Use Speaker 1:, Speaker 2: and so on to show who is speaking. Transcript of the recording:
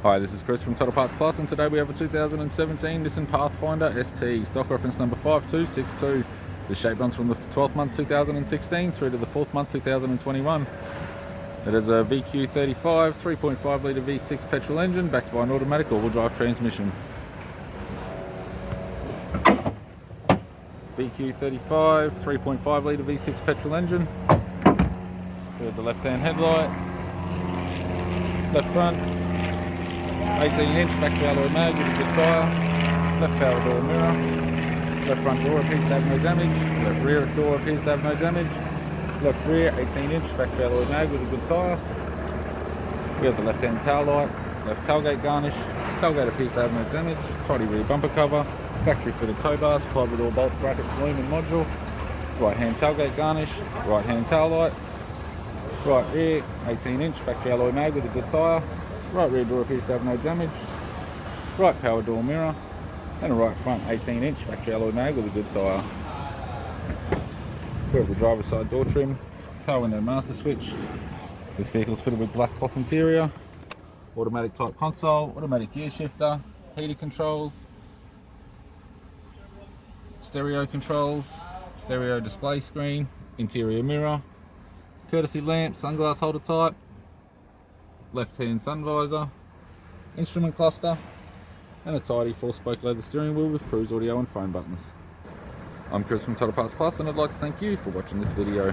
Speaker 1: Hi, this is Chris from Total Parts Plus, and today we have a 2017 Nissan Pathfinder ST, stock reference number 5262. The shape runs from the 12th month 2016 through to the 4th month 2021. It has a VQ35 3.5 litre V6 petrol engine backed by an automatic all-wheel drive transmission. VQ35 3.5 litre V6 petrol engine. We have the left-hand headlight, left front, 18-inch factory alloy mag with a good tyre, left power door mirror, left front door appears to have no damage, left rear door appears to have no damage, left rear 18-inch factory alloy mag with a good tyre. We have the left-hand tail light, left tailgate garnish, tailgate appears to have no damage, tidy rear bumper cover, factory fitted tow bar supplied with all bolts, brackets, loom and module, right-hand tailgate garnish, right-hand tail light, right rear 18-inch factory alloy mag with a good tyre. Right rear door appears to have no damage, right power door mirror, and a right front 18-inch factory alloy mag with a good tyre. We have the driver's side door trim, power window master switch. This vehicle is fitted with black cloth interior, automatic type console, automatic gear shifter, heated controls, stereo controls, stereo display screen, interior mirror, courtesy lamp, sunglass holder type, left-hand sun visor, instrument cluster, and a tidy 4-spoke leather steering wheel with cruise audio and phone buttons. I'm Chris from Total Parts Plus, and I'd like to thank you for watching this video.